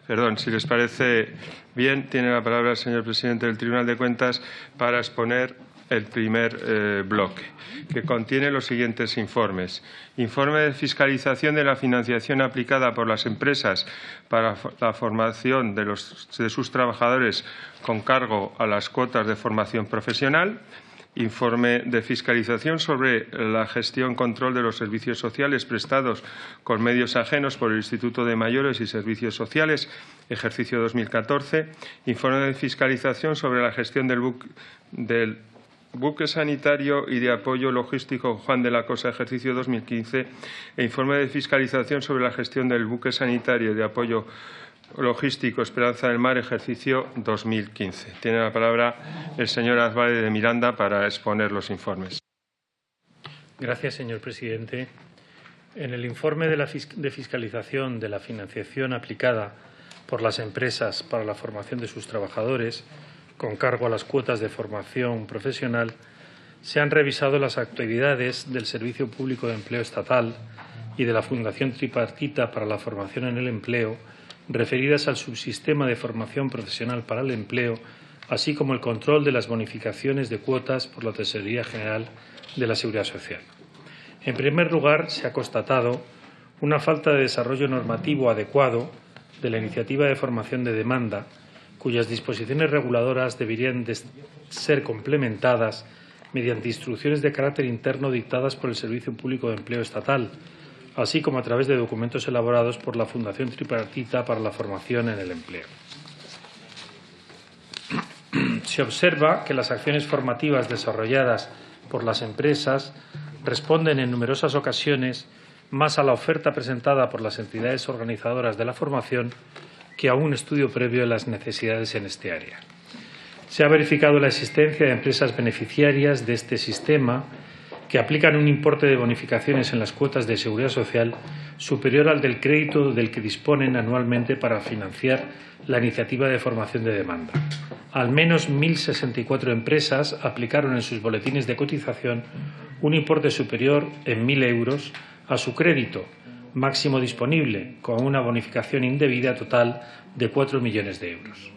Perdón, si les parece bien, tiene la palabra el señor presidente del Tribunal de Cuentas para exponer el primer bloque, que contiene los siguientes informes. Informe de fiscalización de la financiación aplicada por las empresas para la formación de sus trabajadores con cargo a las cuotas de formación profesional. Informe de fiscalización sobre la gestión y control de los servicios sociales prestados con medios ajenos por el Instituto de Mayores y Servicios Sociales, ejercicio 2014. Informe de fiscalización sobre la gestión del buque sanitario y de apoyo logístico Juan de la Cosa, ejercicio 2015. E informe de fiscalización sobre la gestión del buque sanitario y de apoyo logístico Esperanza del Mar, ejercicio 2015. Tiene la palabra el señor Álvarez de Miranda para exponer los informes. Gracias, señor presidente. En el informe de fiscalización de la financiación aplicada por las empresas para la formación de sus trabajadores con cargo a las cuotas de formación profesional, se han revisado las actividades del Servicio Público de Empleo Estatal y de la Fundación Tripartita para la Formación en el Empleo, referidas al subsistema de formación profesional para el empleo, así como el control de las bonificaciones de cuotas por la Tesorería General de la Seguridad Social. En primer lugar, se ha constatado una falta de desarrollo normativo adecuado de la iniciativa de formación de demanda, cuyas disposiciones reguladoras deberían de ser complementadas mediante instrucciones de carácter interno dictadas por el Servicio Público de Empleo Estatal, así como a través de documentos elaborados por la Fundación Tripartita para la Formación en el Empleo. Se observa que las acciones formativas desarrolladas por las empresas responden en numerosas ocasiones más a la oferta presentada por las entidades organizadoras de la formación que a un estudio previo de las necesidades en este área. Se ha verificado la existencia de empresas beneficiarias de este sistema que aplican un importe de bonificaciones en las cuotas de seguridad social superior al del crédito del que disponen anualmente para financiar la iniciativa de formación de demanda. Al menos 1.064 empresas aplicaron en sus boletines de cotización un importe superior en 1.000 euros a su crédito máximo disponible, con una bonificación indebida total de 4 millones de euros.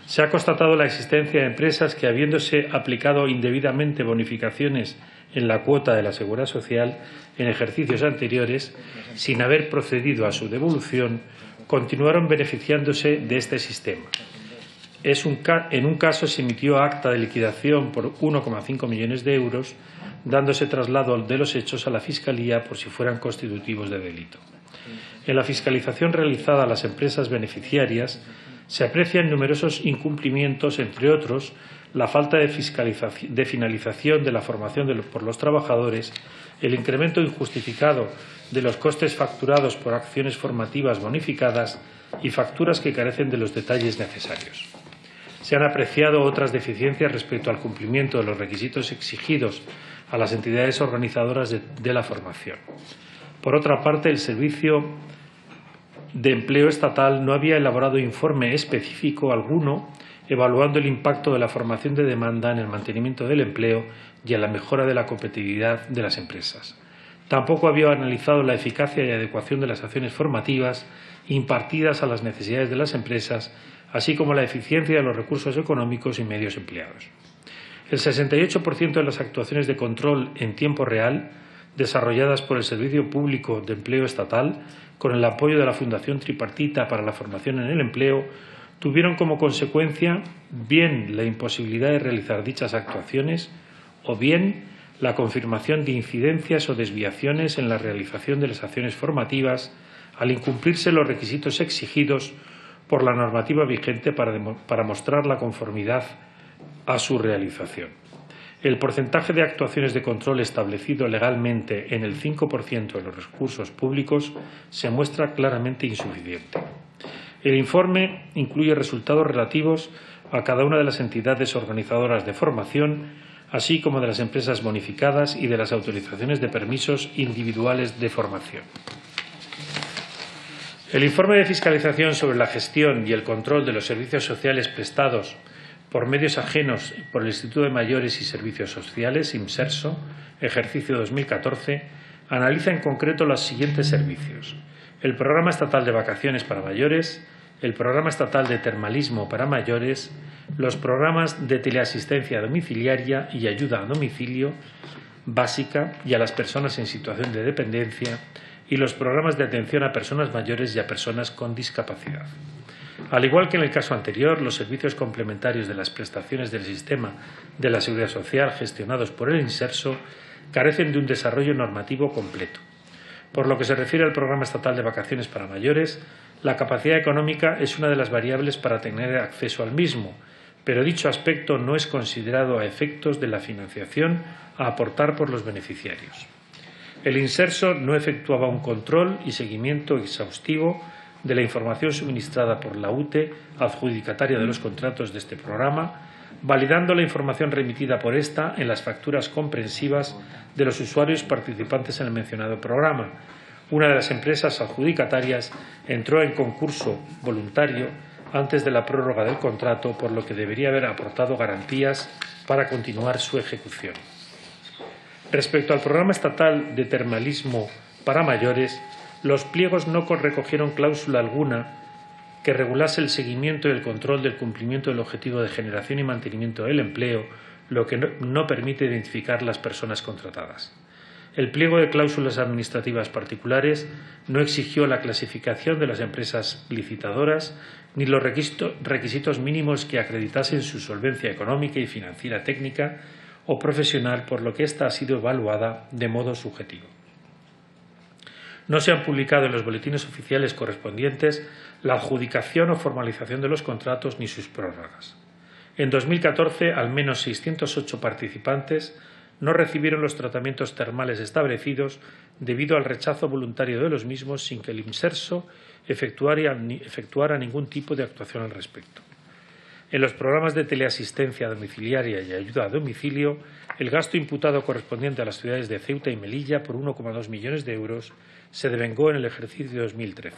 Se ha constatado la existencia de empresas que, habiéndose aplicado indebidamente bonificaciones en la cuota de la Seguridad Social en ejercicios anteriores, sin haber procedido a su devolución, continuaron beneficiándose de este sistema. En un caso se emitió acta de liquidación por 1,5 millones de euros, dándose traslado de los hechos a la Fiscalía por si fueran constitutivos de delito. En la fiscalización realizada a las empresas beneficiarias se aprecian numerosos incumplimientos, entre otros, la falta de finalización de la formación por los trabajadores, el incremento injustificado de los costes facturados por acciones formativas bonificadas y facturas que carecen de los detalles necesarios. Se han apreciado otras deficiencias respecto al cumplimiento de los requisitos exigidos a las entidades organizadoras de la formación. Por otra parte, el Servicio de Empleo Estatal no había elaborado informe específico alguno evaluando el impacto de la formación de demanda en el mantenimiento del empleo y en la mejora de la competitividad de las empresas. Tampoco había analizado la eficacia y adecuación de las acciones formativas impartidas a las necesidades de las empresas, así como la eficiencia de los recursos económicos y medios empleados. El 68% de las actuaciones de control en tiempo real desarrolladas por el Servicio Público de Empleo Estatal, con el apoyo de la Fundación Tripartita para la Formación en el Empleo, tuvieron como consecuencia bien la imposibilidad de realizar dichas actuaciones o bien la confirmación de incidencias o desviaciones en la realización de las acciones formativas al incumplirse los requisitos exigidos por la normativa vigente para mostrar la conformidad a su realización. El porcentaje de actuaciones de control establecido legalmente en el 5% de los recursos públicos se muestra claramente insuficiente. El informe incluye resultados relativos a cada una de las entidades organizadoras de formación, así como de las empresas bonificadas y de las autorizaciones de permisos individuales de formación. El informe de fiscalización sobre la gestión y el control de los servicios sociales prestados por medios ajenos por el Instituto de Mayores y Servicios Sociales, IMSERSO, ejercicio 2014, analiza en concreto los siguientes servicios: el Programa Estatal de Vacaciones para Mayores, el Programa Estatal de Termalismo para Mayores, los programas de teleasistencia domiciliaria y ayuda a domicilio básica y a las personas en situación de dependencia y los programas de atención a personas mayores y a personas con discapacidad. Al igual que en el caso anterior, los servicios complementarios de las prestaciones del sistema de la Seguridad Social gestionados por el Inserso carecen de un desarrollo normativo completo. Por lo que se refiere al Programa Estatal de Vacaciones para Mayores, la capacidad económica es una de las variables para tener acceso al mismo, pero dicho aspecto no es considerado a efectos de la financiación a aportar por los beneficiarios. El Inserso no efectuaba un control y seguimiento exhaustivo de la información suministrada por la UTE, adjudicataria de los contratos de este programa, validando la información remitida por esta en las facturas comprensivas de los usuarios participantes en el mencionado programa. Una de las empresas adjudicatarias entró en concurso voluntario antes de la prórroga del contrato, por lo que debería haber aportado garantías para continuar su ejecución. Respecto al Programa Estatal de Termalismo para Mayores, los pliegos no recogieron cláusula alguna que regulase el seguimiento y el control del cumplimiento del objetivo de generación y mantenimiento del empleo, lo que no permite identificar las personas contratadas. El pliego de cláusulas administrativas particulares no exigió la clasificación de las empresas licitadoras ni los requisitos mínimos que acreditasen su solvencia económica y financiera técnica o profesional, por lo que ésta ha sido evaluada de modo subjetivo. No se han publicado en los boletines oficiales correspondientes la adjudicación o formalización de los contratos ni sus prórrogas. En 2014, al menos 608 participantes no recibieron los tratamientos termales establecidos debido al rechazo voluntario de los mismos sin que el Inserso efectuara ningún tipo de actuación al respecto. En los programas de teleasistencia domiciliaria y ayuda a domicilio, el gasto imputado correspondiente a las ciudades de Ceuta y Melilla por 1,2 millones de euros se devengó en el ejercicio 2013.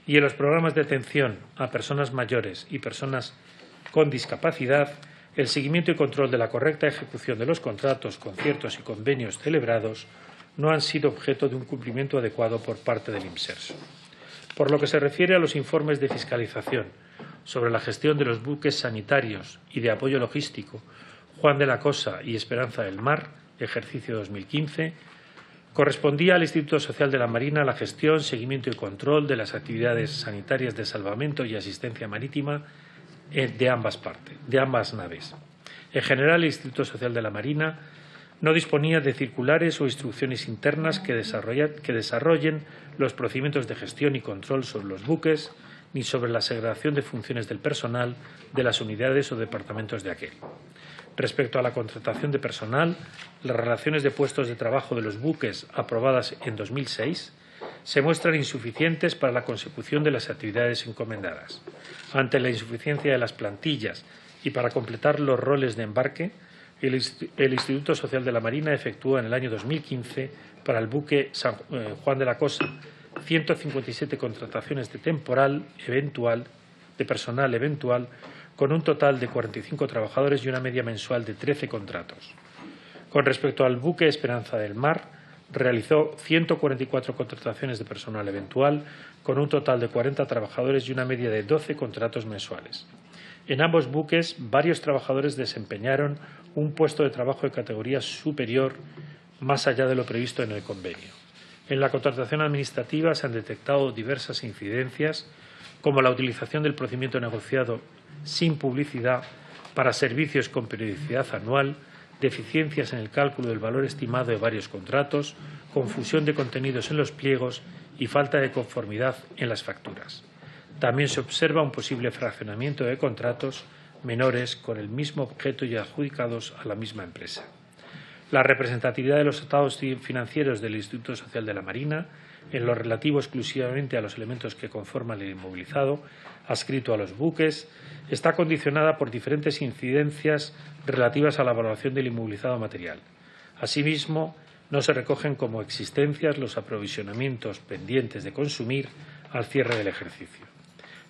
Y en los programas de atención a personas mayores y personas con discapacidad, el seguimiento y control de la correcta ejecución de los contratos, conciertos y convenios celebrados no han sido objeto de un cumplimiento adecuado por parte del Inserso. Por lo que se refiere a los informes de fiscalización sobre la gestión de los buques sanitarios y de apoyo logístico Juan de la Cosa y Esperanza del Mar, ejercicio 2015, correspondía al Instituto Social de la Marina la gestión, seguimiento y control de las actividades sanitarias de salvamento y asistencia marítima de ambas naves. En general, el Instituto Social de la Marina no disponía de circulares o instrucciones internas que desarrollen los procedimientos de gestión y control sobre los buques, ni sobre la segregación de funciones del personal de las unidades o departamentos de aquel. Respecto a la contratación de personal, las relaciones de puestos de trabajo de los buques aprobadas en 2006 se muestran insuficientes para la consecución de las actividades encomendadas. Ante la insuficiencia de las plantillas y para completar los roles de embarque, el Instituto Social de la Marina efectuó en el año 2015 para el buque Juan de la Cosa 157 contrataciones de personal eventual, con un total de 45 trabajadores y una media mensual de 13 contratos. Con respecto al buque Esperanza del Mar, realizó 144 contrataciones de personal eventual, con un total de 40 trabajadores y una media de 12 contratos mensuales. En ambos buques, varios trabajadores desempeñaron un puesto de trabajo de categoría superior más allá de lo previsto en el convenio. En la contratación administrativa se han detectado diversas incidencias, como la utilización del procedimiento negociado sin publicidad para servicios con periodicidad anual, deficiencias en el cálculo del valor estimado de varios contratos, confusión de contenidos en los pliegos y falta de conformidad en las facturas. También se observa un posible fraccionamiento de contratos menores con el mismo objeto y adjudicados a la misma empresa. La representatividad de los estados financieros del Instituto Social de la Marina, en lo relativo exclusivamente a los elementos que conforman el inmovilizado, adscrito a los buques, está condicionada por diferentes incidencias relativas a la evaluación del inmovilizado material. Asimismo, no se recogen como existencias los aprovisionamientos pendientes de consumir al cierre del ejercicio.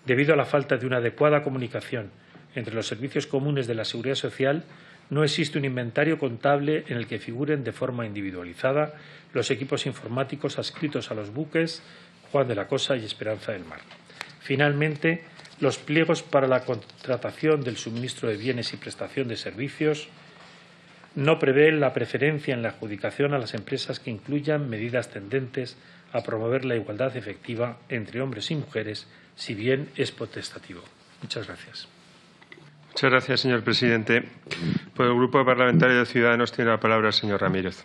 Debido a la falta de una adecuada comunicación entre los servicios comunes de la Seguridad Social, no existe un inventario contable en el que figuren de forma individualizada los equipos informáticos adscritos a los buques Juan de la Cosa y Esperanza del Mar. Finalmente, los pliegos para la contratación del suministro de bienes y prestación de servicios no prevén la preferencia en la adjudicación a las empresas que incluyan medidas tendentes a promover la igualdad efectiva entre hombres y mujeres, si bien es potestativo. Muchas gracias. Muchas gracias, señor presidente. Por el Grupo Parlamentario de Ciudadanos tiene la palabra el señor Ramírez.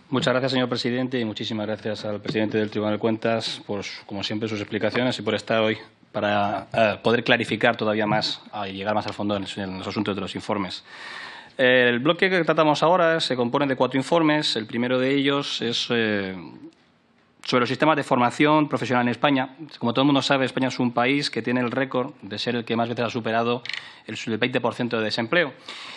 Muchas gracias, señor presidente, y muchísimas gracias al presidente del Tribunal de Cuentas por, como siempre, sus explicaciones y por estar hoy para poder clarificar todavía más y llegar más al fondo en los asuntos de los informes. El bloque que tratamos ahora se compone de 4 informes. El primero de ellos es sobre los sistemas de formación profesional en España. Como todo el mundo sabe, España es un país que tiene el récord de ser el que más veces ha superado el 20% de desempleo.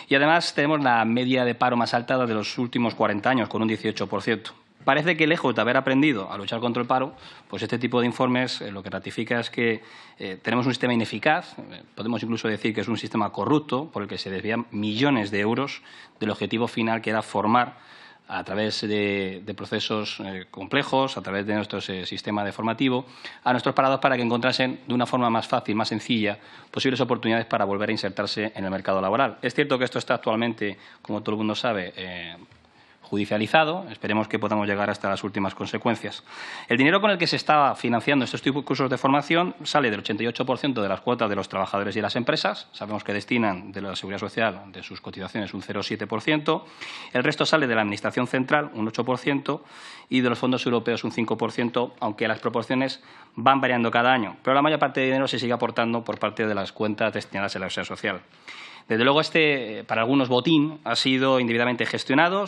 Y además tenemos la media de paro más alta de los últimos 40 años, con un 18%. Parece que, lejos de haber aprendido a luchar contra el paro, pues este tipo de informes lo que ratifica es que tenemos un sistema ineficaz. Podemos incluso decir que es un sistema corrupto por el que se desvían millones de euros del objetivo final, que era formar a través de procesos complejos, a través de nuestro sistema de formativo, a nuestros parados para que encontrasen de una forma más fácil, más sencilla, posibles oportunidades para volver a insertarse en el mercado laboral. Es cierto que esto está actualmente, como todo el mundo sabe, judicializado. Esperemos que podamos llegar hasta las últimas consecuencias. El dinero con el que se está financiando estos tipos de cursos de formación sale del 88% de las cuotas de los trabajadores y las empresas. Sabemos que destinan de la Seguridad Social, de sus cotizaciones, un 0,7%. El resto sale de la Administración Central, un 8%, y de los fondos europeos, un 5%, aunque las proporciones van variando cada año. Pero la mayor parte de dinero se sigue aportando por parte de las cuentas destinadas a la Seguridad Social. Desde luego, para algunos, botín ha sido indebidamente gestionado,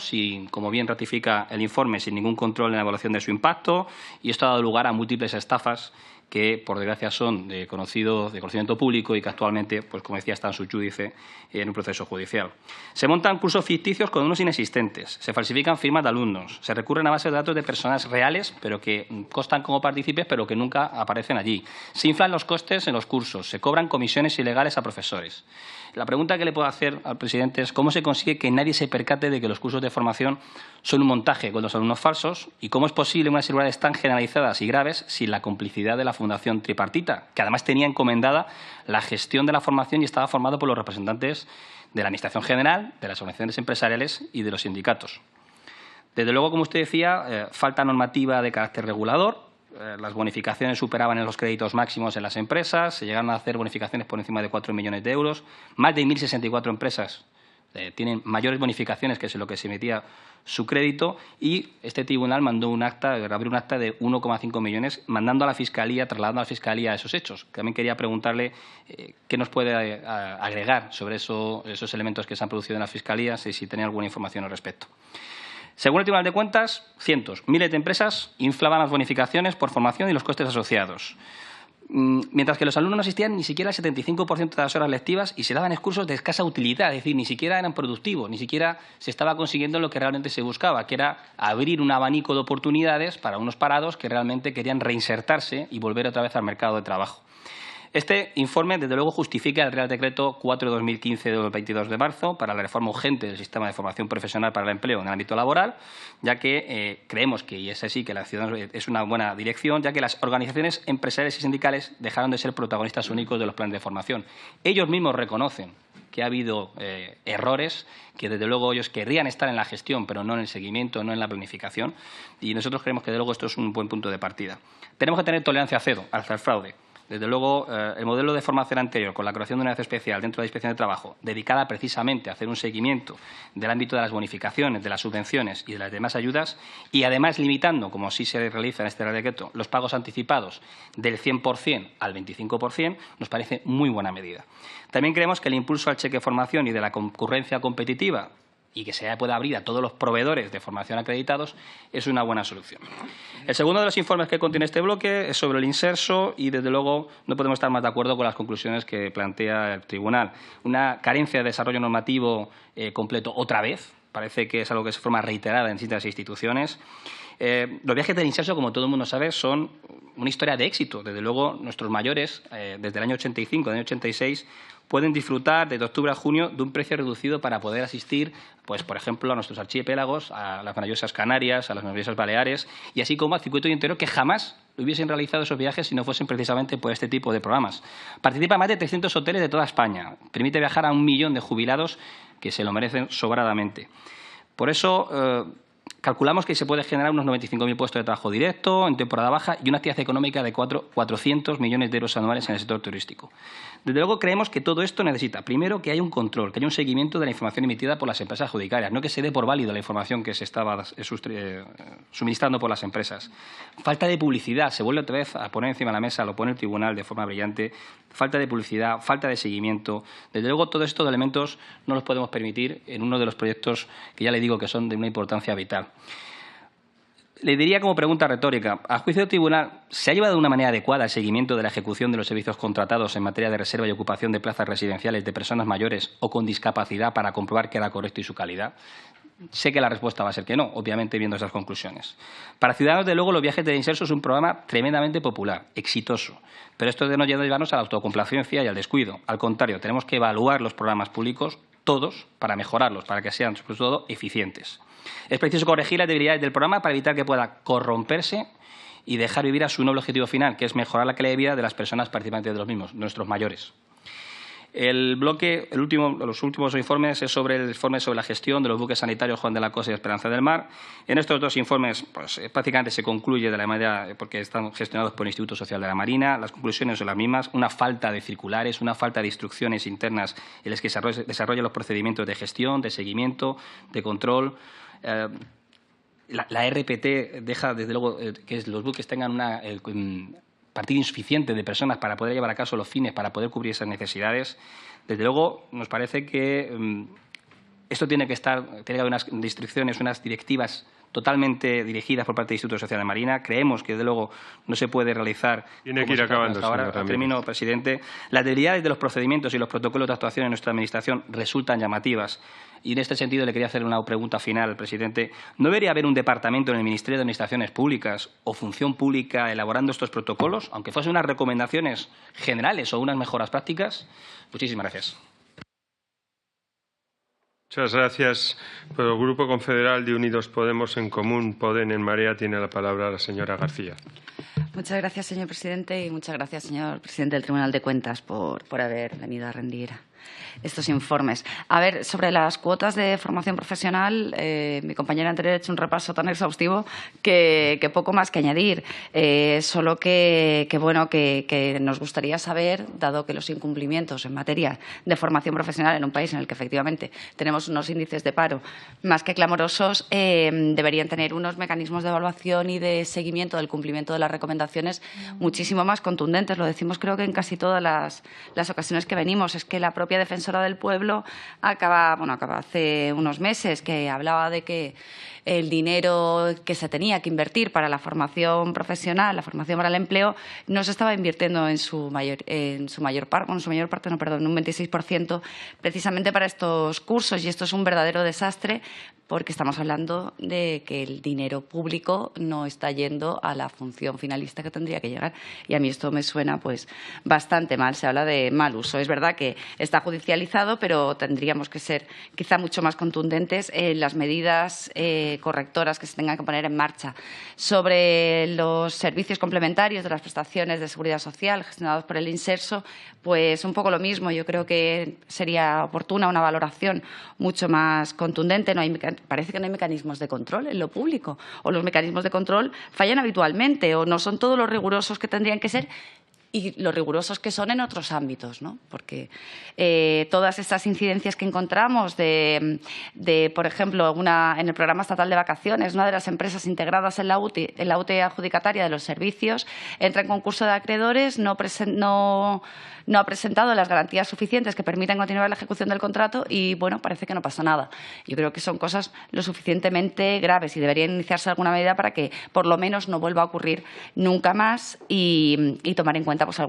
como bien ratifica el informe, sin ningún control en la evaluación de su impacto, y esto ha dado lugar a múltiples estafas que, por desgracia, son de conocimiento público y que actualmente, pues como decía, están sub judice en un proceso judicial. Se montan cursos ficticios con unos inexistentes, se falsifican firmas de alumnos, se recurren a bases de datos de personas reales, pero que constan como partícipes, pero que nunca aparecen allí. Se inflan los costes en los cursos, se cobran comisiones ilegales a profesores. La pregunta que le puedo hacer al presidente es cómo se consigue que nadie se percate de que los cursos de formación son un montaje con los alumnos falsos y cómo es posible unas irregularidades tan generalizadas y graves sin la complicidad de la Fundación Tripartita, que además tenía encomendada la gestión de la formación y estaba formado por los representantes de la Administración General, de las organizaciones empresariales y de los sindicatos. Desde luego, como usted decía, falta normativa de carácter regulador. Las bonificaciones superaban en los créditos máximos en las empresas, se llegaron a hacer bonificaciones por encima de 4 millones de euros. Más de 1.064 empresas tienen mayores bonificaciones que es lo que se emitía su crédito, y este tribunal mandó abrió un acta de 1,5 millones, mandando a la Fiscalía, trasladando a la Fiscalía esos hechos. También quería preguntarle qué nos puede agregar sobre esos elementos que se han producido en la Fiscalía, si tenía alguna información al respecto. Según el Tribunal de Cuentas, miles de empresas inflaban las bonificaciones por formación y los costes asociados, mientras que los alumnos no asistían ni siquiera al 75% de las horas lectivas y se daban cursos de escasa utilidad, es decir, ni siquiera eran productivos, ni siquiera se estaba consiguiendo lo que realmente se buscaba, que era abrir un abanico de oportunidades para unos parados que realmente querían reinsertarse y volver otra vez al mercado de trabajo. Este informe, desde luego, justifica el Real Decreto 4/2015 del 22 de marzo para la reforma urgente del sistema de formación profesional para el empleo en el ámbito laboral, ya que creemos que, y es así, que la ciudad es una buena dirección, ya que las organizaciones empresariales y sindicales dejaron de ser protagonistas únicos de los planes de formación. Ellos mismos reconocen que ha habido errores, que desde luego ellos querrían estar en la gestión, pero no en el seguimiento, no en la planificación, y nosotros creemos que desde luego esto es un buen punto de partida. Tenemos que tener tolerancia cero hacia el fraude. Desde luego, el modelo de formación anterior, con la creación de una unidad especial dentro de la Inspección de Trabajo, dedicada precisamente a hacer un seguimiento del ámbito de las bonificaciones, de las subvenciones y de las demás ayudas, y además limitando, como sí se realiza en este Real Decreto, los pagos anticipados del 100% al 25%, nos parece muy buena medida. También creemos que el impulso al cheque formación y de la concurrencia competitiva, y que se pueda abrir a todos los proveedores de formación acreditados, es una buena solución. El segundo de los informes que contiene este bloque es sobre el inserso y, desde luego, no podemos estar más de acuerdo con las conclusiones que plantea el tribunal. Una carencia de desarrollo normativo completo otra vez. Parece que es algo que se forma reiterada en distintas instituciones. Los viajes del inserso, como todo el mundo sabe, son una historia de éxito. Desde luego, nuestros mayores, desde el año 85, el año 86, pueden disfrutar desde octubre a junio de un precio reducido para poder asistir, pues, por ejemplo, a nuestros archipiélagos, a las maravillosas Canarias, a las maravillosas Baleares, y así como al circuito interior, que jamás hubiesen realizado esos viajes si no fuesen precisamente por este tipo de programas. Participan más de 300 hoteles de toda España. Permite viajar a 1 millón de jubilados que se lo merecen sobradamente. Por eso, calculamos que se puede generar unos 95.000 puestos de trabajo directo en temporada baja y una actividad económica de 400 millones de euros anuales en el sector turístico. Desde luego, creemos que todo esto necesita, primero, que haya un control, que haya un seguimiento de la información emitida por las empresas adjudicatarias, no que se dé por válido la información que se estaba suministrando por las empresas. Falta de publicidad, se vuelve otra vez a poner encima de la mesa, lo pone el tribunal de forma brillante. Falta de publicidad, falta de seguimiento. Desde luego, todos estos elementos no los podemos permitir en uno de los proyectos que ya le digo que son de una importancia vital. Le diría como pregunta retórica, a juicio del tribunal, ¿se ha llevado de una manera adecuada el seguimiento de la ejecución de los servicios contratados en materia de reserva y ocupación de plazas residenciales de personas mayores o con discapacidad para comprobar que era correcto y su calidad? Sé que la respuesta va a ser que no, obviamente viendo esas conclusiones. Para Ciudadanos, de luego, los viajes de Inserso es un programa tremendamente popular, exitoso. Pero esto no debe llevarnos a la autocomplacencia y al descuido. Al contrario, tenemos que evaluar los programas públicos, todos, para mejorarlos, para que sean, sobre todo, eficientes. Es preciso corregir las debilidades del programa para evitar que pueda corromperse y dejar vivir a su noble objetivo final, que es mejorar la calidad de vida de las personas participantes de los mismos, nuestros mayores. Los últimos informes es sobre el informe sobre la gestión de los buques sanitarios Juan de la Cosa y Esperanza del Mar. En estos dos informes, pues, prácticamente se concluye de la manera, porque están gestionados por el Instituto Social de la Marina. Las conclusiones son las mismas: una falta de circulares, una falta de instrucciones internas en las que se desarrollan los procedimientos de gestión, de seguimiento, de control. La RPT deja, desde luego, que los buques tengan una partida insuficiente de personas para poder llevar a cabo los fines, para poder cubrir esas necesidades. Desde luego, nos parece que esto tiene que haber unas instrucciones, unas directivas totalmente dirigidas por parte del Instituto Social de Marina. Creemos que, desde luego, no se puede realizar. Tiene que ir acabando, ahora. Termino, presidente. Las debilidades de los procedimientos y los protocolos de actuación en nuestra Administración resultan llamativas. Y en este sentido le quería hacer una pregunta final, presidente. ¿No debería haber un departamento en el Ministerio de Administraciones Públicas o Función Pública elaborando estos protocolos, aunque fuesen unas recomendaciones generales o unas mejoras prácticas? Muchísimas gracias. Muchas gracias. Por el Grupo Confederal de Unidos Podemos en Común, Podem en Marea, tiene la palabra la señora García. Muchas gracias, señor presidente, y muchas gracias, señor presidente del Tribunal de Cuentas, por haber venido a rendir estos informes. A ver, sobre las cuotas de formación profesional, mi compañera anterior ha hecho un repaso tan exhaustivo que poco más que añadir. Solo que nos gustaría saber, dado que los incumplimientos en materia de formación profesional en un país en el que efectivamente tenemos unos índices de paro más que clamorosos, deberían tener unos mecanismos de evaluación y de seguimiento del cumplimiento de las recomendaciones muchísimo más contundentes. Lo decimos, creo que en casi todas las ocasiones que venimos. Es que la propia defensora del pueblo acaba hace unos meses, que hablaba de que el dinero que se tenía que invertir para la formación profesional, la formación para el empleo, no se estaba invirtiendo en su mayor parte, en un 26%, precisamente para estos cursos. Y esto es un verdadero desastre, porque estamos hablando de que el dinero público no está yendo a la función finalista que tendría que llegar. Y a mí esto me suena pues bastante mal. Se habla de mal uso. Es verdad que está judicializado, pero tendríamos que ser quizá mucho más contundentes en las medidas correctoras que se tengan que poner en marcha. Sobre los servicios complementarios de las prestaciones de seguridad social gestionados por el Inserso, pues un poco lo mismo. Yo creo que sería oportuna una valoración mucho más contundente. Parece que no hay mecanismos de control en lo público, o los mecanismos de control fallan habitualmente, o no son todos los rigurosos que tendrían que ser, y los rigurosos que son en otros ámbitos, ¿no? Porque todas estas incidencias que encontramos por ejemplo, en el programa estatal de vacaciones, una de las empresas integradas en la UTE adjudicataria de los servicios entra en concurso de acreedores, no ha presentado las garantías suficientes que permitan continuar la ejecución del contrato y, bueno, parece que no pasa nada. Yo creo que son cosas lo suficientemente graves y debería iniciarse alguna medida para que, por lo menos, no vuelva a ocurrir nunca más y tomar en cuenta pues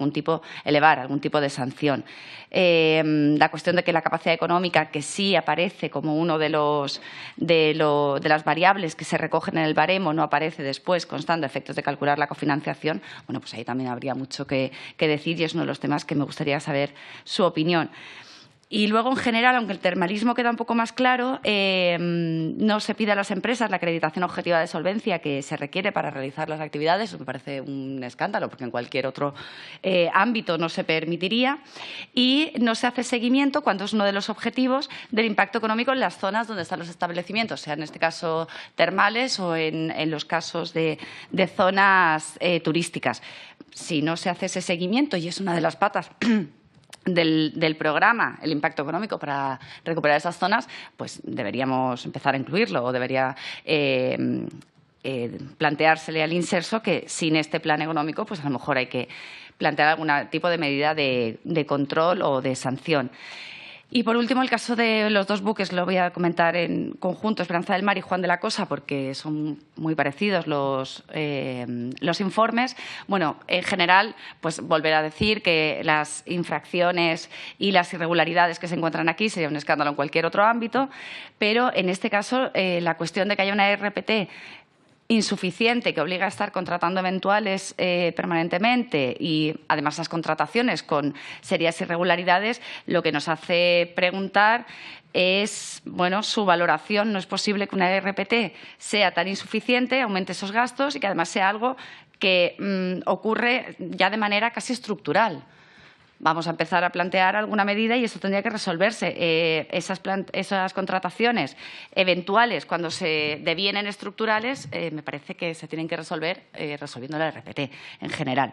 elevar algún tipo de sanción. La cuestión de que la capacidad económica, que sí aparece como uno de las variables que se recogen en el baremo, no aparece después constando efectos de calcular la cofinanciación, bueno, pues ahí también habría mucho que decir y es uno de los temas que me gustaría saber su opinión. Y luego, en general, aunque el termalismo queda un poco más claro, no se pide a las empresas la acreditación objetiva de solvencia que se requiere para realizar las actividades. Eso me parece un escándalo, porque en cualquier otro ámbito no se permitiría. Y no se hace seguimiento, cuando es uno de los objetivos, del impacto económico en las zonas donde están los establecimientos, sea en este caso termales o en los casos de zonas turísticas. Si no se hace ese seguimiento, y es una de las patas del programa, el impacto económico para recuperar esas zonas, pues deberíamos empezar a incluirlo o debería planteársele al Inserso que sin este plan económico pues a lo mejor hay que plantear algún tipo de medida de control o de sanción. Y, por último, el caso de los dos buques lo voy a comentar en conjunto, Esperanza del Mar y Juan de la Cosa, porque son muy parecidos los informes. Bueno, en general, pues volver a decir que las infracciones y las irregularidades que se encuentran aquí sería un escándalo en cualquier otro ámbito, pero en este caso la cuestión de que haya una RPT insuficiente que obliga a estar contratando eventuales permanentemente y, además, las contrataciones con serias irregularidades, lo que nos hace preguntar es, bueno, su valoración. No es posible que una RPT sea tan insuficiente, aumente esos gastos y que, además, sea algo que ocurre ya de manera casi estructural. Vamos a empezar a plantear alguna medida y eso tendría que resolverse. Esas contrataciones eventuales, cuando se devienen estructurales, me parece que se tienen que resolver resolviendo la RPT en general.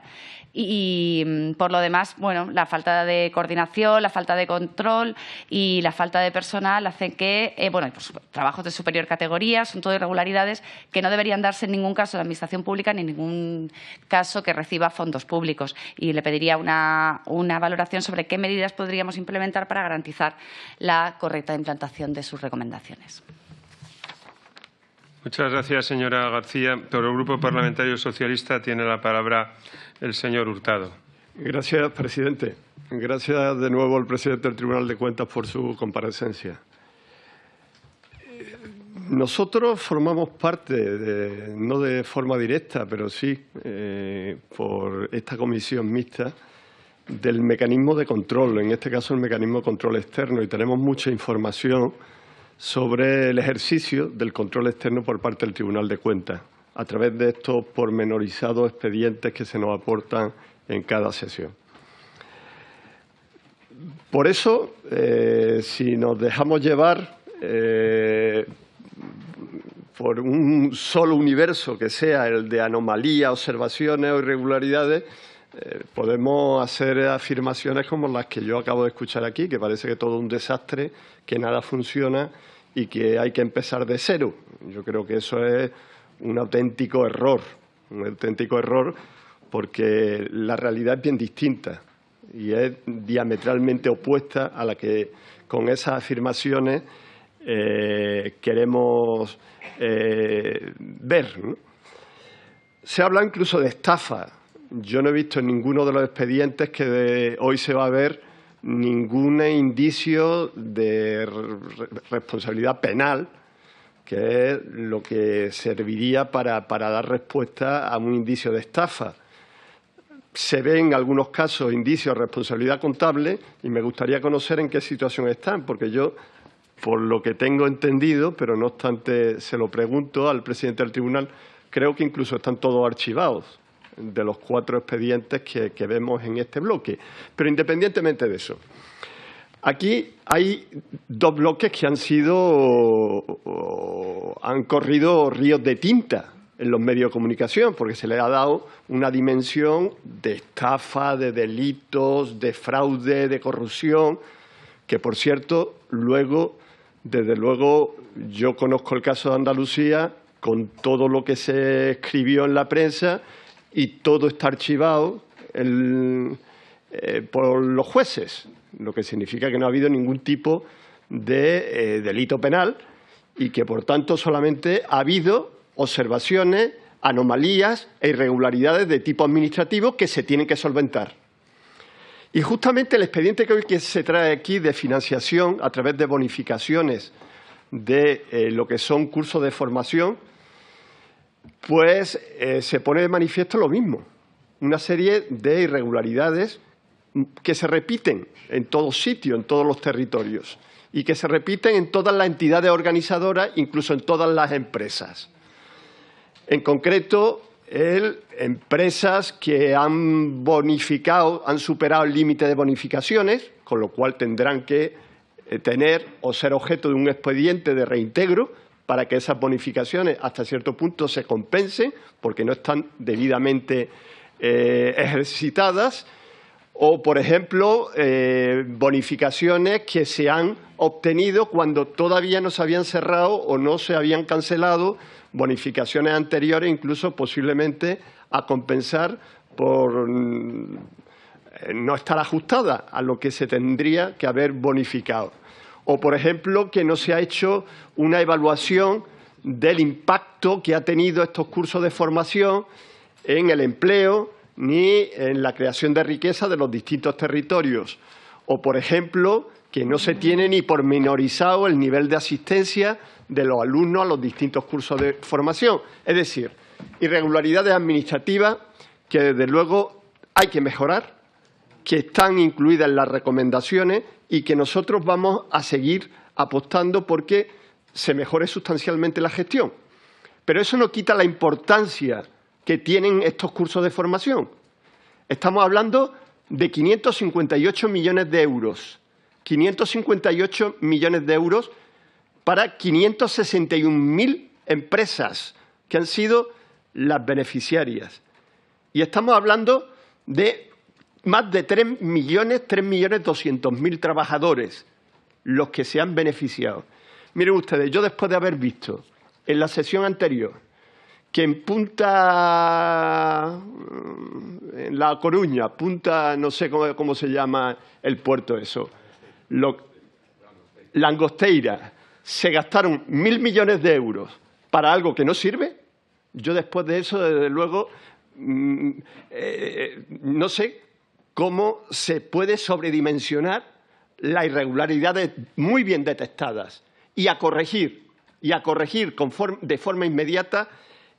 Y por lo demás, bueno, la falta de coordinación, la falta de control y la falta de personal hacen que, bueno, pues, trabajos de superior categoría son todo irregularidades que no deberían darse en ningún caso en la Administración pública ni en ningún caso que reciba fondos públicos. Y le pediría una valoración sobre qué medidas podríamos implementar para garantizar la correcta implantación de sus recomendaciones. Muchas gracias, señora García. Por el Grupo Parlamentario Socialista tiene la palabra el señor Hurtado. Gracias, presidente. Gracias de nuevo al presidente del Tribunal de Cuentas por su comparecencia. Nosotros formamos parte, no de forma directa, pero sí por esta comisión mixta, del mecanismo de control, en este caso el mecanismo de control externo, y tenemos mucha información sobre el ejercicio del control externo por parte del Tribunal de Cuentas, a través de estos pormenorizados expedientes que se nos aportan en cada sesión. Por eso, si nos dejamos llevar por un solo universo que sea el de anomalías, observaciones o irregularidades, podemos hacer afirmaciones como las que yo acabo de escuchar aquí, que parece que todo es un desastre, que nada funciona y que hay que empezar de cero. Yo creo que eso es un auténtico error porque la realidad es bien distinta y es diametralmente opuesta a la que con esas afirmaciones queremos ver, ¿no? Se habla incluso de estafa. Yo no he visto en ninguno de los expedientes que hoy se va a ver ningún indicio de responsabilidad penal, que es lo que serviría para dar respuesta a un indicio de estafa. Se ven en algunos casos indicios de responsabilidad contable y me gustaría conocer en qué situación están, porque yo, por lo que tengo entendido, pero no obstante se lo pregunto al presidente del tribunal, creo que incluso están todos archivados de los 4 expedientes que vemos en este bloque. Pero independientemente de eso, aquí hay 2 bloques que han corrido ríos de tinta en los medios de comunicación, porque se le ha dado una dimensión de estafa, de delitos, de fraude, de corrupción, que, por cierto, desde luego, yo conozco el caso de Andalucía con todo lo que se escribió en la prensa y todo está archivado por los jueces, lo que significa que no ha habido ningún tipo de delito penal y que, por tanto, solamente ha habido observaciones, anomalías e irregularidades de tipo administrativo que se tienen que solventar. Y justamente el expediente que hoy se trae aquí de financiación a través de bonificaciones de lo que son cursos de formación, pues se pone de manifiesto lo mismo, una serie de irregularidades que se repiten en todos sitios, en todos los territorios, y que se repiten en todas las entidades organizadoras, incluso en todas las empresas. En concreto, empresas que han bonificado, han superado el límite de bonificaciones, con lo cual tendrán que tener o ser objeto de un expediente de reintegro para que esas bonificaciones hasta cierto punto se compensen porque no están debidamente ejercitadas. O, por ejemplo, bonificaciones que se han obtenido cuando todavía no se habían cerrado o no se habían cancelado, bonificaciones anteriores, incluso posiblemente a compensar por no estar ajustada a lo que se tendría que haber bonificado. O, por ejemplo, que no se ha hecho una evaluación del impacto que ha tenido estos cursos de formación en el empleo ni en la creación de riqueza de los distintos territorios. O, por ejemplo, que no se tiene ni pormenorizado el nivel de asistencia de los alumnos a los distintos cursos de formación. Es decir, irregularidades administrativas que, desde luego, hay que mejorar, que están incluidas en las recomendaciones y que nosotros vamos a seguir apostando porque se mejore sustancialmente la gestión. Pero eso no quita la importancia que tienen estos cursos de formación. Estamos hablando de 558 millones de euros. 558 millones de euros para 561.000 empresas que han sido las beneficiarias. Y estamos hablando de más de 3.200.000 trabajadores los que se han beneficiado. Miren ustedes, yo después de haber visto en la sesión anterior que en La Coruña, no sé cómo se llama el puerto eso, Langosteira, se gastaron 1.000 millones de euros para algo que no sirve, yo después de eso, desde luego, no sé cómo se puede sobredimensionar las irregularidades muy bien detectadas y a corregir de forma inmediata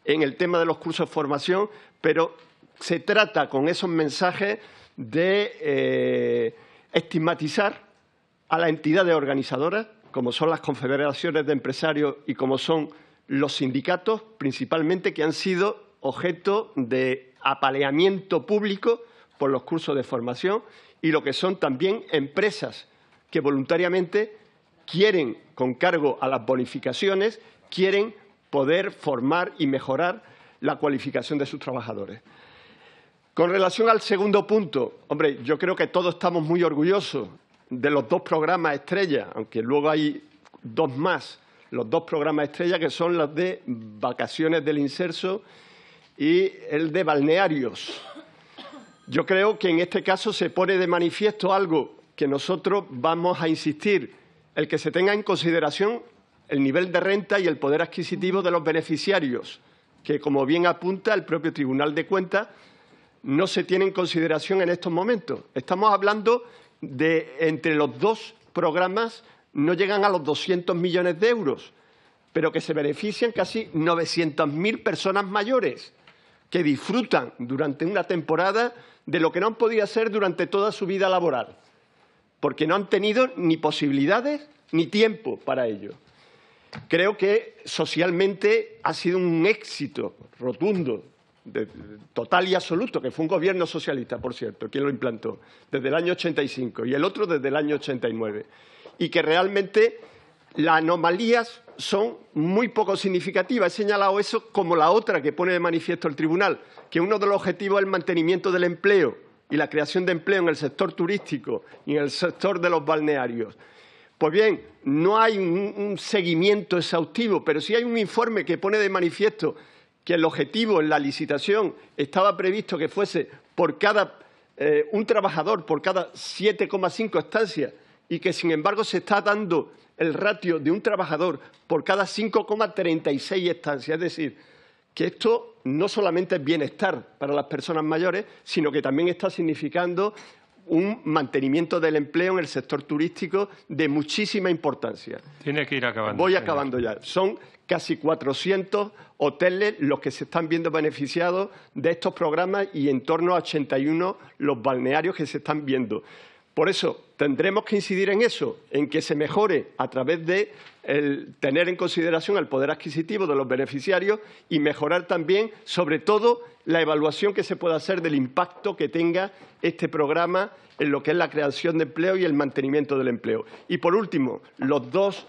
en el tema de los cursos de formación, pero se trata con esos mensajes de estigmatizar a las entidades organizadoras, como son las confederaciones de empresarios y como son los sindicatos, principalmente, que han sido objeto de apaleamiento público por los cursos de formación, y lo que son también empresas que voluntariamente quieren, con cargo a las bonificaciones, quieren poder formar y mejorar la cualificación de sus trabajadores. Con relación al segundo punto, hombre, yo creo que todos estamos muy orgullosos de los dos programas estrella, aunque luego hay dos más, los dos programas estrella que son los de vacaciones del Inserso y el de balnearios. Yo creo que en este caso se pone de manifiesto algo que nosotros vamos a insistir, el que se tenga en consideración el nivel de renta y el poder adquisitivo de los beneficiarios, que, como bien apunta el propio Tribunal de Cuentas, no se tiene en consideración en estos momentos. Estamos hablando de, entre los dos programas, no llegan a los 200 millones de euros, pero que se benefician casi 900.000 personas mayores que disfrutan durante una temporada de lo que no han podido hacer durante toda su vida laboral, porque no han tenido ni posibilidades ni tiempo para ello. Creo que socialmente ha sido un éxito rotundo, total y absoluto, que fue un gobierno socialista, por cierto, quien lo implantó, desde el año 85 y el otro desde el año 89. Y que realmente las anomalías son muy poco significativas. He señalado eso como la otra que pone de manifiesto el Tribunal, que uno de los objetivos es el mantenimiento del empleo y la creación de empleo en el sector turístico y en el sector de los balnearios. Pues bien, no hay un seguimiento exhaustivo, pero sí hay un informe que pone de manifiesto que el objetivo en la licitación estaba previsto que fuese por cada un trabajador por cada 7,5 estancias y que, sin embargo, se está dando el ratio de un trabajador por cada 5,36 estancias. Es decir, que esto no solamente es bienestar para las personas mayores, sino que también está significando un mantenimiento del empleo en el sector turístico de muchísima importancia. Tiene que ir acabando. Voy acabando ya. Son casi 400 hoteles los que se están viendo beneficiados de estos programas y en torno a 81 los balnearios que se están viendo. Por eso, tendremos que incidir en eso, en que se mejore a través de tener en consideración el poder adquisitivo de los beneficiarios y mejorar también, sobre todo, la evaluación que se pueda hacer del impacto que tenga este programa en lo que es la creación de empleo y el mantenimiento del empleo. Y, por último, los dos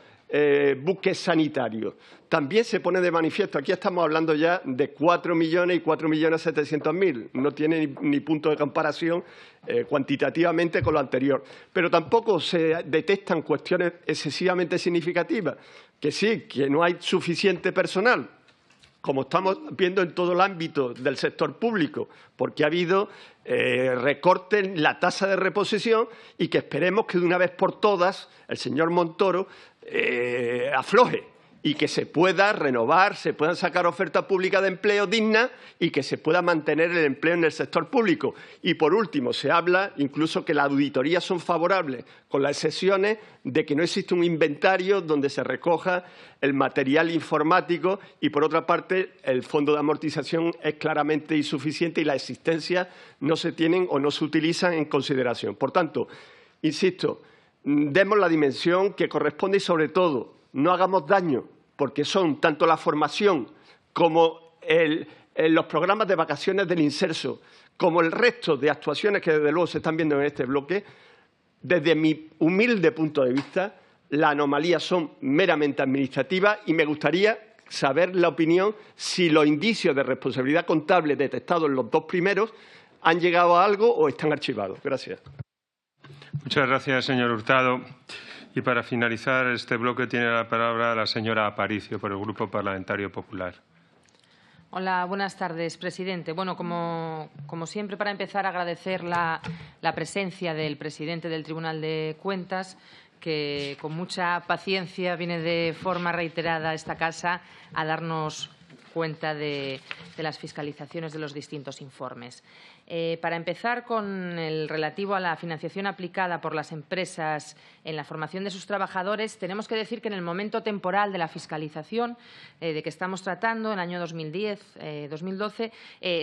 buques sanitarios. También se pone de manifiesto, aquí estamos hablando ya de 4 millones y 4.700.000. No tiene ni punto de comparación cuantitativamente con lo anterior. Pero tampoco se detectan cuestiones excesivamente significativas. Que sí, que no hay suficiente personal, como estamos viendo en todo el ámbito del sector público, porque ha habido recortes en la tasa de reposición y que esperemos que de una vez por todas el señor Montoro afloje y que se pueda renovar, se puedan sacar ofertas públicas de empleo dignas y que se pueda mantener el empleo en el sector público. Y, por último, se habla incluso que las auditorías son favorables, con las excepciones de que no existe un inventario donde se recoja el material informático y, por otra parte, el fondo de amortización es claramente insuficiente y las existencias no se tienen o no se utilizan en consideración. Por tanto, insisto, demos la dimensión que corresponde y, sobre todo, no hagamos daño, porque son tanto la formación como los programas de vacaciones del Inserso, como el resto de actuaciones que, desde luego, se están viendo en este bloque. Desde mi humilde punto de vista, las anomalías son meramente administrativas y me gustaría saber la opinión si los indicios de responsabilidad contable detectados en los dos primeros han llegado a algo o están archivados. Gracias. Muchas gracias, señor Hurtado. Y para finalizar este bloque tiene la palabra la señora Aparicio por el Grupo Parlamentario Popular. Hola, buenas tardes, presidente. Bueno, como siempre, para empezar, agradecer la presencia del presidente del Tribunal de Cuentas, que con mucha paciencia viene de forma reiterada a esta casa a darnos cuenta de las fiscalizaciones de los distintos informes. Para empezar con el relativo a la financiación aplicada por las empresas en la formación de sus trabajadores, tenemos que decir que en el momento temporal de la fiscalización de que estamos tratando, en el año 2010-2012,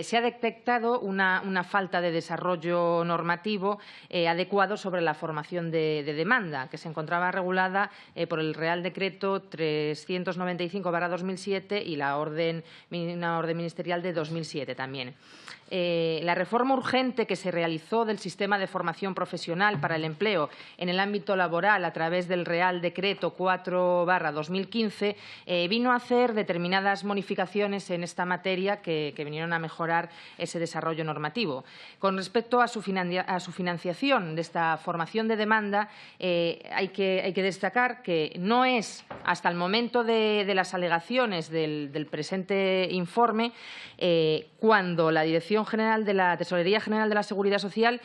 se ha detectado una falta de desarrollo normativo adecuado sobre la formación de demanda, que se encontraba regulada por el Real Decreto 395/2007 y una orden ministerial de 2007 también. La reforma urgente que se realizó del sistema de formación profesional para el empleo en el ámbito laboral a través del Real Decreto 4/2015 vino a hacer determinadas modificaciones en esta materia que vinieron a mejorar ese desarrollo normativo. Con respecto a su financiación de esta formación de demanda, hay que destacar que no es hasta el momento de las alegaciones del presente informe cuando la Dirección General de la Tesorería General de la Seguridad Social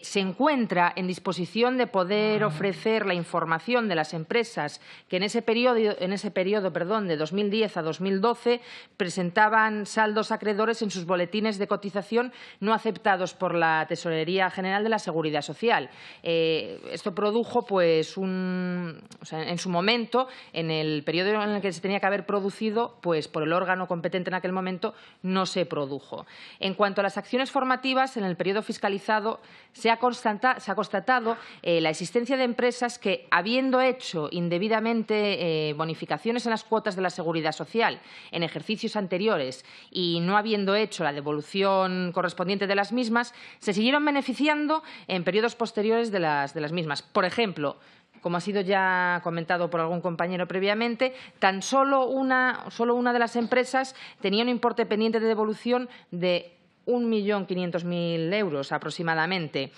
se encuentra en disposición de poder ofrecer la información de las empresas que en ese periodo de 2010 a 2012 presentaban saldos acreedores en sus boletines de cotización no aceptados por la Tesorería General de la Seguridad Social. Esto produjo, pues, en su momento, en el periodo en el que se tenía que haber producido, pues por el órgano competente en aquel momento, no se produjo. En cuanto a las acciones formativas, en el periodo fiscalizado se ha constatado la existencia de empresas que, habiendo hecho indebidamente bonificaciones en las cuotas de la Seguridad Social en ejercicios anteriores y no habiendo hecho la devolución correspondiente de las mismas, se siguieron beneficiando en periodos posteriores de las mismas. Por ejemplo, como ha sido ya comentado por algún compañero previamente, tan solo una de las empresas tenía un importe pendiente de devolución de 1.500.000 euros aproximadamente,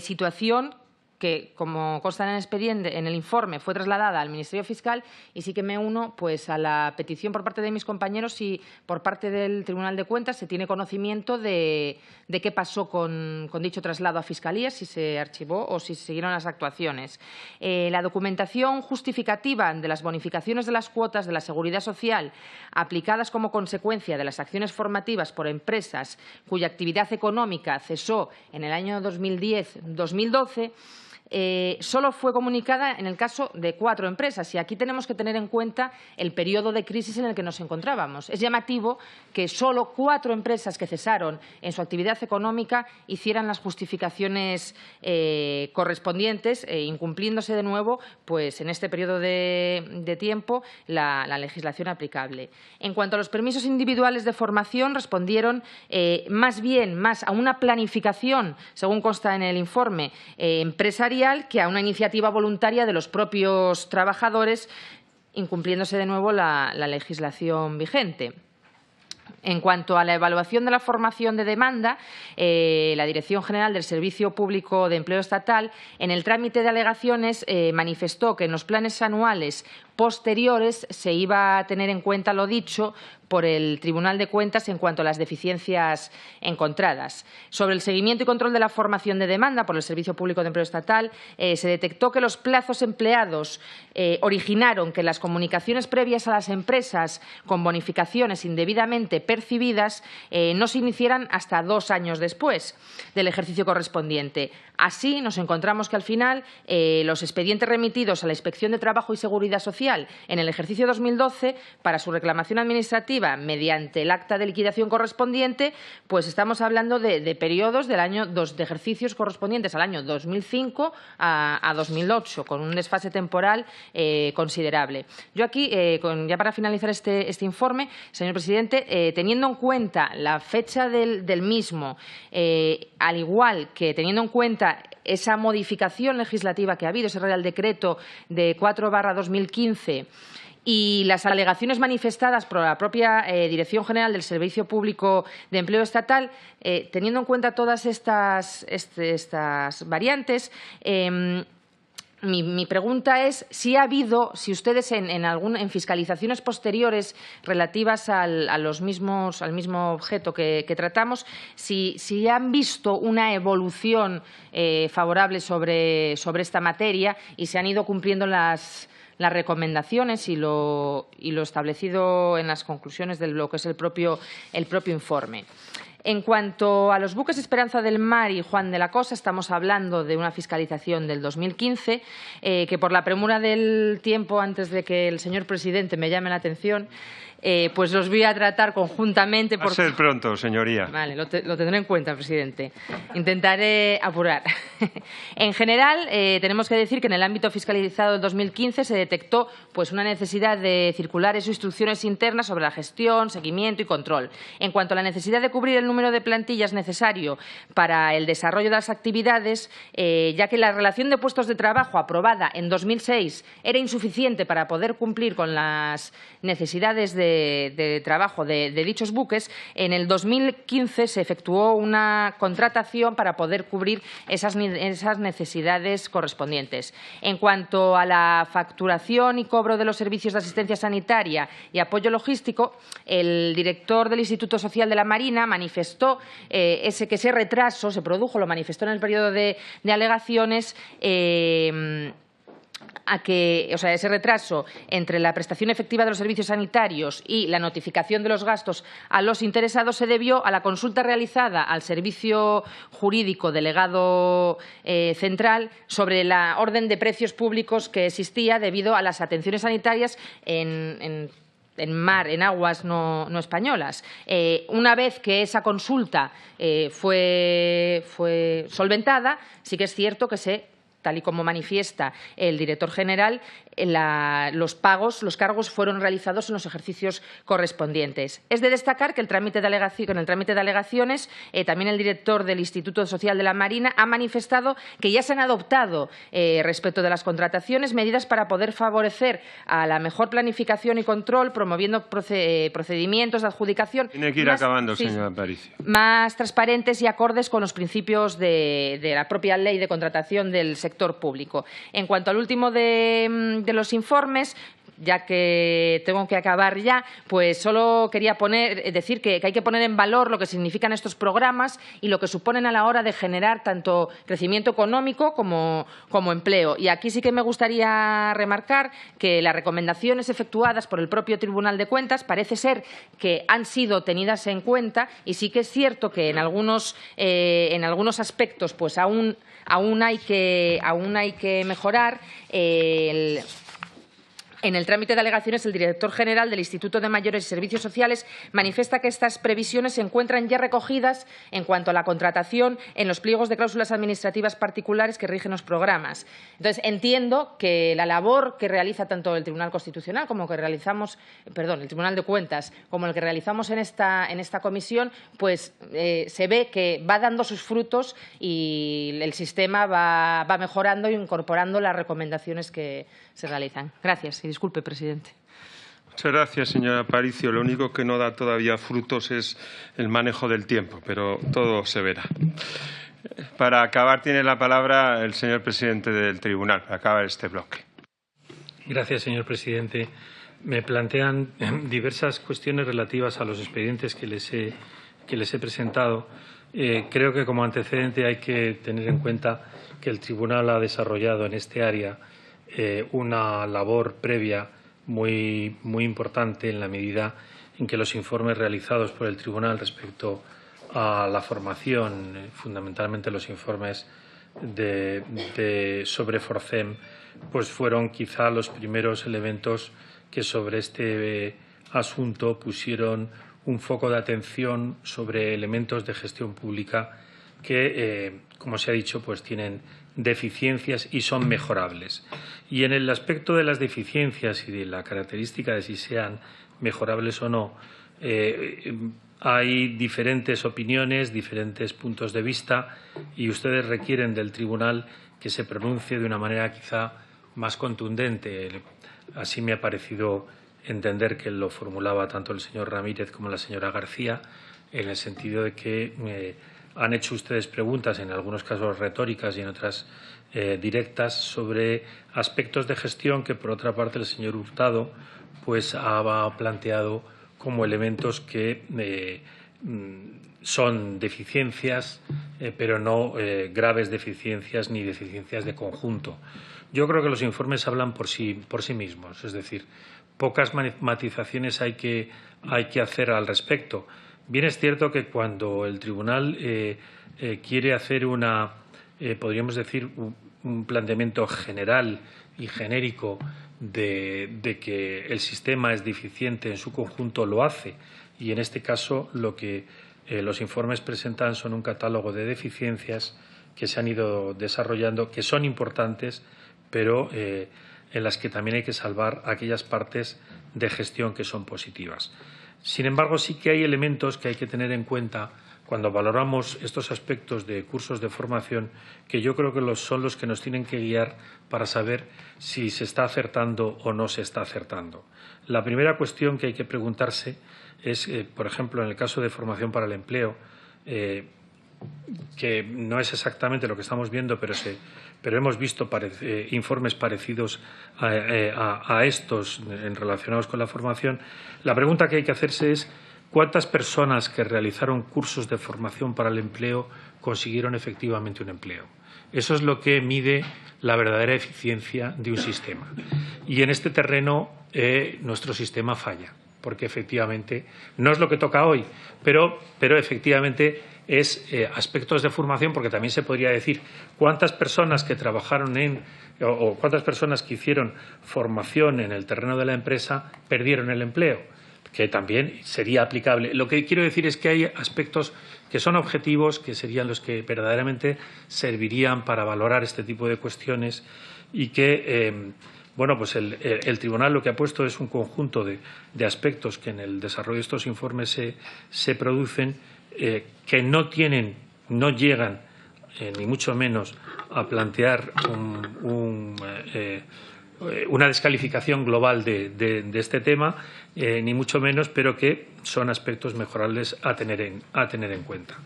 situación que, como consta en el expediente, en el informe, fue trasladada al Ministerio Fiscal, y sí que me uno pues, a la petición por parte de mis compañeros si por parte del Tribunal de Cuentas se tiene conocimiento de qué pasó con dicho traslado a Fiscalía, si se archivó o si se siguieron las actuaciones. La documentación justificativa de las bonificaciones de las cuotas de la Seguridad Social aplicadas como consecuencia de las acciones formativas por empresas cuya actividad económica cesó en el año 2010-2012, solo fue comunicada en el caso de 4 empresas, y aquí tenemos que tener en cuenta el periodo de crisis en el que nos encontrábamos. Es llamativo que solo 4 empresas que cesaron en su actividad económica hicieran las justificaciones correspondientes, incumpliéndose de nuevo pues, en este periodo de tiempo la legislación aplicable. En cuanto a los permisos individuales de formación, respondieron más a una planificación, según consta en el informe, empresarial, que a una iniciativa voluntaria de los propios trabajadores, incumpliéndose de nuevo la legislación vigente. En cuanto a la evaluación de la formación de demanda, la Dirección General del Servicio Público de Empleo Estatal, en el trámite de alegaciones, manifestó que en los planes anuales posteriores se iba a tener en cuenta lo dicho por el Tribunal de Cuentas en cuanto a las deficiencias encontradas. Sobre el seguimiento y control de la formación de demanda por el Servicio Público de Empleo Estatal, se detectó que los plazos empleados originaron que las comunicaciones previas a las empresas con bonificaciones indebidamente percibidas no se iniciaran hasta 2 años después del ejercicio correspondiente. Así, nos encontramos que al final los expedientes remitidos a la Inspección de Trabajo y Seguridad Social en el ejercicio 2012 para su reclamación administrativa mediante el acta de liquidación correspondiente, pues estamos hablando de periodos de ejercicios correspondientes al año 2005 a 2008, con un desfase temporal considerable. Yo aquí, ya para finalizar este informe, señor presidente, teniendo en cuenta la fecha del mismo, al igual que teniendo en cuenta esa modificación legislativa que ha habido, ese Real Decreto de 4/2015, y las alegaciones manifestadas por la propia Dirección General del Servicio Público de Empleo Estatal, teniendo en cuenta todas estas variantes, mi pregunta es si ha habido, si ustedes en fiscalizaciones posteriores relativas al mismo objeto que tratamos, si han visto una evolución favorable sobre esta materia y se han ido cumpliendo las recomendaciones y lo establecido en las conclusiones de lo que es el propio informe. En cuanto a los buques Esperanza del Mar y Juan de la Cosa, estamos hablando de una fiscalización del 2015 que, por la premura del tiempo, antes de que el señor presidente me llame la atención, pues los voy a tratar conjuntamente. Va a ser pronto, señoría. Vale, lo tendré en cuenta, presidente. Intentaré apurar. En general, tenemos que decir que en el ámbito fiscalizado del 2015 se detectó pues, una necesidad de circulares o instrucciones internas sobre la gestión, seguimiento y control. En cuanto a la necesidad de cubrir el número de plantillas necesario para el desarrollo de las actividades, ya que la relación de puestos de trabajo aprobada en 2006 era insuficiente para poder cumplir con las necesidades de trabajo de dichos buques, en el 2015 se efectuó una contratación para poder cubrir esas necesidades correspondientes. En cuanto a la facturación y cobro de los servicios de asistencia sanitaria y apoyo logístico, el director del Instituto Social de la Marina manifestó que ese retraso se produjo, lo manifestó en el periodo de alegaciones, ese retraso entre la prestación efectiva de los servicios sanitarios y la notificación de los gastos a los interesados se debió a la consulta realizada al Servicio Jurídico Delegado Central sobre la orden de precios públicos que existía debido a las atenciones sanitarias en aguas no españolas. Una vez que esa consulta fue solventada, sí que es cierto que tal y como manifiesta el director general, los cargos fueron realizados en los ejercicios correspondientes. Es de destacar que en el trámite de alegaciones, también el director del Instituto Social de la Marina ha manifestado que ya se han adoptado, respecto de las contrataciones, medidas para poder favorecer a la mejor planificación y control, promoviendo procedimientos de adjudicación. Tiene que ir acabando, señora Aparicio. Más transparentes y acordes con los principios de la propia ley de contratación del sector sector público. En cuanto al último de los informes, ya que tengo que acabar ya, pues solo quería decir que hay que poner en valor lo que significan estos programas y lo que suponen a la hora de generar tanto crecimiento económico como empleo. Y aquí sí que me gustaría remarcar que las recomendaciones efectuadas por el propio Tribunal de Cuentas parece ser que han sido tenidas en cuenta, y sí que es cierto que en algunos aspectos pues aún hay que mejorar. En el trámite de alegaciones, el director general del Instituto de Mayores y Servicios Sociales manifiesta que estas previsiones se encuentran ya recogidas en cuanto a la contratación en los pliegos de cláusulas administrativas particulares que rigen los programas. Entonces, entiendo que la labor que realiza tanto el Tribunal Constitucional como que realizamos, el Tribunal de Cuentas, como el que realizamos en esta comisión, pues se ve que va dando sus frutos y el sistema va mejorando e incorporando las recomendaciones que se realizan. Gracias. Disculpe, presidente. Muchas gracias, señora Aparicio. Lo único que no da todavía frutos es el manejo del tiempo, pero todo se verá. Para acabar, tiene la palabra el señor presidente del tribunal, para acabar este bloque. Gracias, señor presidente. Me plantean diversas cuestiones relativas a los expedientes que les he presentado. Creo que como antecedente hay que tener en cuenta que el tribunal ha desarrollado en este área una labor previa muy importante en la medida en que los informes realizados por el tribunal respecto a la formación, fundamentalmente los informes sobre Forcem, pues fueron quizá los primeros elementos que sobre este asunto pusieron un foco de atención sobre elementos de gestión pública que, como se ha dicho, pues tienen deficiencias y son mejorables. Y en el aspecto de las deficiencias y de la característica de si sean mejorables o no, hay diferentes opiniones, diferentes puntos de vista, y ustedes requieren del tribunal que se pronuncie de una manera quizá más contundente. Así me ha parecido entender que lo formulaba tanto el señor Ramírez como la señora García, en el sentido de que han hecho ustedes preguntas, en algunos casos retóricas y en otras directas, sobre aspectos de gestión que, por otra parte, el señor Hurtado pues ha planteado como elementos que son deficiencias, pero no graves deficiencias ni deficiencias de conjunto. Yo creo que los informes hablan por sí mismos, es decir, pocas matizaciones hay que hacer al respecto. Bien es cierto que cuando el tribunal quiere hacer podríamos decir, un planteamiento general y genérico de que el sistema es deficiente en su conjunto, lo hace. Y en este caso lo que los informes presentan son un catálogo de deficiencias que se han ido desarrollando, que son importantes, pero en las que también hay que salvar aquellas partes de gestión que son positivas. Sin embargo, sí que hay elementos que hay que tener en cuenta cuando valoramos estos aspectos de cursos de formación, que yo creo que son los que nos tienen que guiar para saber si se está acertando o no se está acertando. La primera cuestión que hay que preguntarse es, por ejemplo, en el caso de formación para el empleo, que no es exactamente lo que estamos viendo, pero hemos visto informes parecidos a estos relacionados con la formación. La pregunta que hay que hacerse es ¿cuántas personas que realizaron cursos de formación para el empleo consiguieron efectivamente un empleo? Eso es lo que mide la verdadera eficiencia de un sistema. Y en este terreno nuestro sistema falla, porque efectivamente no es lo que toca hoy, pero efectivamente es aspectos de formación, porque también se podría decir cuántas personas que trabajaron o cuántas personas que hicieron formación en el terreno de la empresa perdieron el empleo, que también sería aplicable. Lo que quiero decir es que hay aspectos que son objetivos, que serían los que verdaderamente servirían para valorar este tipo de cuestiones y que pues el tribunal lo que ha puesto es un conjunto de aspectos que en el desarrollo de estos informes se producen, que no llegan ni mucho menos a plantear una descalificación global de este tema, ni mucho menos, pero que son aspectos mejorables a tener en cuenta.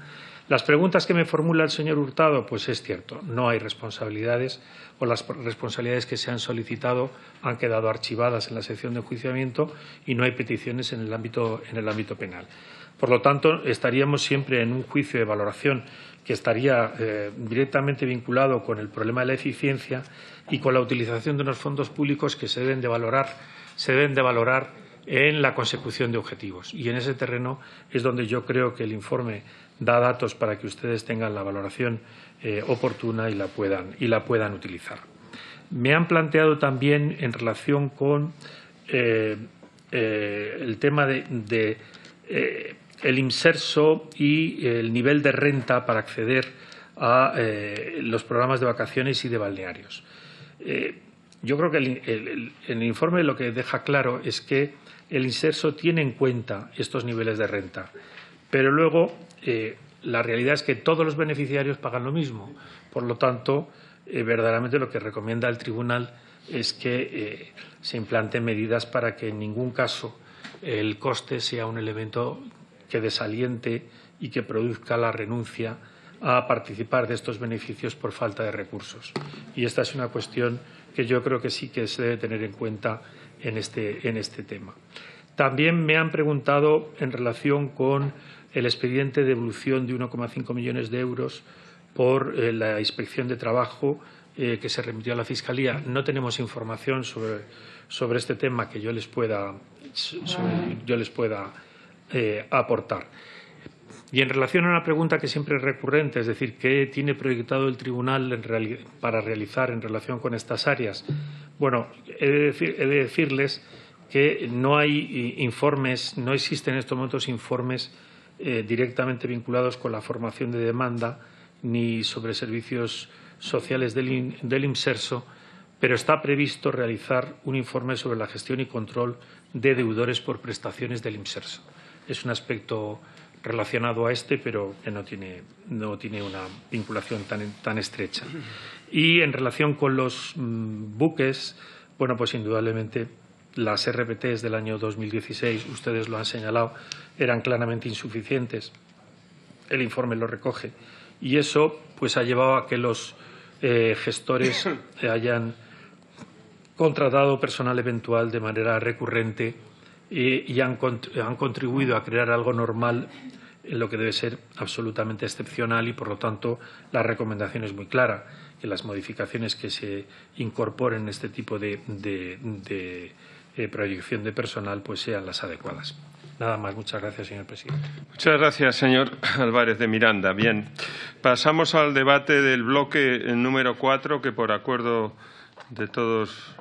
Las preguntas que me formula el señor Hurtado, pues es cierto, no hay responsabilidades o las responsabilidades que se han solicitado han quedado archivadas en la sección de enjuiciamiento y no hay peticiones en el ámbito penal. Por lo tanto, estaríamos siempre en un juicio de valoración que estaría directamente vinculado con el problema de la eficiencia y con la utilización de unos fondos públicos que se deben de valorar en la consecución de objetivos. Y en ese terreno es donde yo creo que el informe da datos para que ustedes tengan la valoración oportuna y la puedan utilizar. Me han planteado también en relación con el tema de el inserso y el nivel de renta para acceder a los programas de vacaciones y de balnearios. Yo creo que el informe lo que deja claro es que el inserso tiene en cuenta estos niveles de renta, pero luego la realidad es que todos los beneficiarios pagan lo mismo. Por lo tanto, verdaderamente lo que recomienda el Tribunal es que se implanten medidas para que en ningún caso el coste sea un elemento que desaliente y que produzca la renuncia a participar de estos beneficios por falta de recursos. Y esta es una cuestión que yo creo que sí que se debe tener en cuenta en este tema. También me han preguntado en relación con el expediente de devolución de 1,5 millones de euros por la Inspección de Trabajo que se remitió a la Fiscalía. No tenemos información sobre este tema que yo les pueda aportar. Y en relación a una pregunta que siempre es recurrente, es decir, ¿qué tiene proyectado el Tribunal para realizar en relación con estas áreas? Bueno, he de decirles que no hay informes, no existen en estos momentos informes directamente vinculados con la formación de demanda ni sobre servicios sociales del Imserso, pero está previsto realizar un informe sobre la gestión y control de deudores por prestaciones del Imserso. Es un aspecto relacionado a este, pero que no tiene una vinculación tan estrecha. Y en relación con los buques, bueno, pues indudablemente las RPTs del año 2016, ustedes lo han señalado, eran claramente insuficientes. El informe lo recoge. Y eso pues ha llevado a que los gestores hayan contratado personal eventual de manera recurrente y han contribuido a crear algo normal en lo que debe ser absolutamente excepcional y, por lo tanto, la recomendación es muy clara, que las modificaciones que se incorporen en este tipo de proyección de personal pues sean las adecuadas. Nada más. Muchas gracias, señor presidente. Muchas gracias, señor Álvarez de Miranda. Bien, pasamos al debate del bloque número 4, que por acuerdo de todos